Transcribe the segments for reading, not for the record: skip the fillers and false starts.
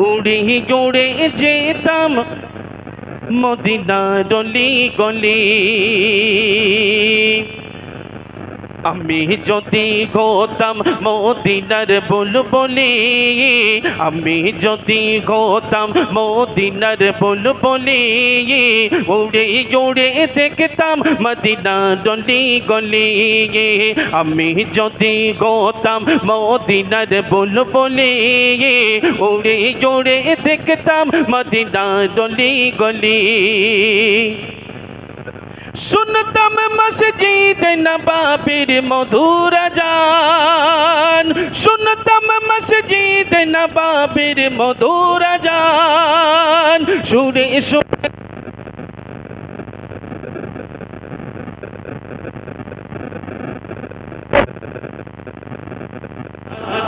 উড়ে জোড়ে যেতাম মদিনার গলি গলি। আমি যদি হতাম মদিনার বুলবুলি, আমি যদি হতাম মদিনার বুলবুলি, উড়ে উড়ে দেখতাম মদিনার গলি গলি। আমি যদি হতাম মদিনার বুলবুলি, উড়ে উড়ে দেখতাম মদিনার গলি গলি। শুনতাম মসজিদ নবাবির মধুর আযান, শুনতাম মসজিদ নবাবির মধুর আযান। সুরে সুরে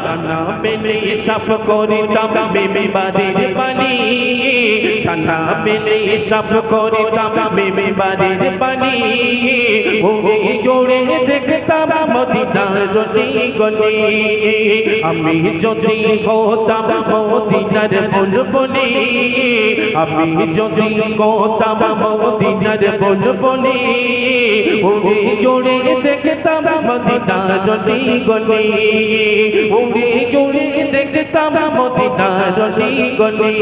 কান্না পেলে সাপ করিতাম বেবি বাড়ির পানি, কান্না পেলে সাপ করিতাম বেবি বাড়ির পানি। ওরে জোড়ে দেখতাম মদিনার গলি গলি। আমি যদি হতাম মদিনার বুলবুলি, আমি যদি হতাম মদিনার বুলবুলি, ওরে জোড়ে দেখতাম মদিনার গলি গলি। উড়ে উড়ে দেখতাম মদিনার গলি গলি।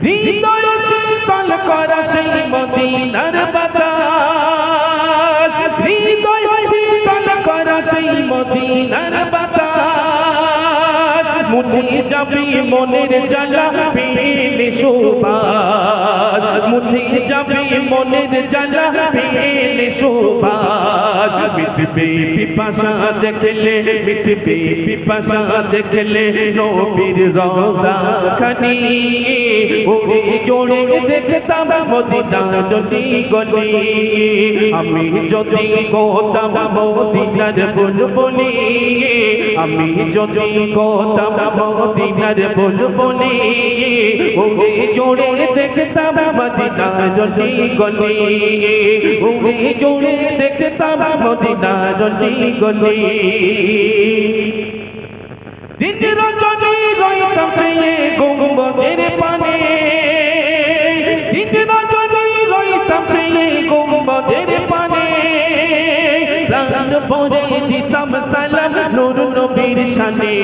হৃদয় শীতল করা সেই মদিনার বাতাস, হৃদয় শীতল করা সেই মদিনার বাতাস। মুছে যাবে মনের জ্বালা পেলে সুবাস, মুছে যাবে মনের জ্বালা পেলে সুবাস। মিটবে পিপাসা দেখলে, মিটবে পিপাসা দেখলে নবীর রওজা খানি। ওরে জোড়ে দেখতাম মদিনার গলি গলি। আমি যদি হতাম মদিনার বুলবুলি, আমি যদি হতাম মদিনার বুলবুলি, ওরে জোড়ে দেখতাম মদিনার গলি গলি। ওরে জোড়ে দেখতাম মদিনার গলি গলি। দিন রজনী রইতাম চেয়ে গম্বুজের পানে, দিন রজনী রইতাম চেয়ে গম্বুজের পানে। প্রাণ ভরে দিতাম সালাম নূর নবীর শানে,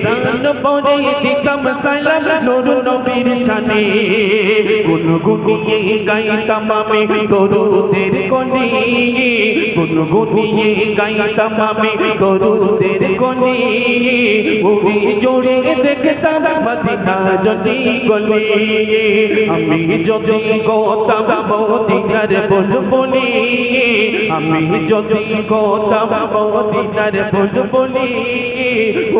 প্রাণ ভরে দিতাম সালাম নূর নবীর শানে। গুনগুনিয়ে গাইতাম আমি দরুদের কলি, গুনগুনিয়ে গাইতাম আমি দরুদের কলি। উড়ে জোড়ে দেখতাম মদিনার গলি গলি। আমি যদি হতাম মদিনার বুলবুলি, আমি যদি হতাম মদিনার বুলবুলি,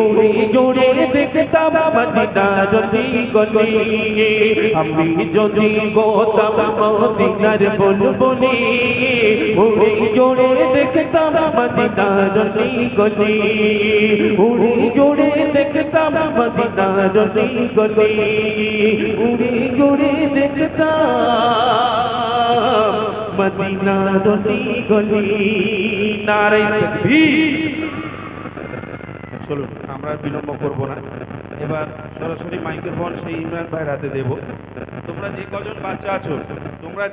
উড়ে জোড়ে দেখতাম মদিনার গলি গলি। আমি যদি হতাম মদিনার বুলবুলি, উড়ে জোড়ে দেখতাম মদিনার গলি গলি। উড়ে জোড়ে দেখতাম মদিনার গলি গলি। উড়ে জোড়ে দেখতাম মদিনার গলি গলি। নারে তাকবীর। চলুন আমরা বিলম্ব করব না, এবার সরাসরি মাইক্রোফোন সেই ইমরান ভাইয়ের হাতে দেব। তোমরা যে কজন বাচ্চা আছো তোমরা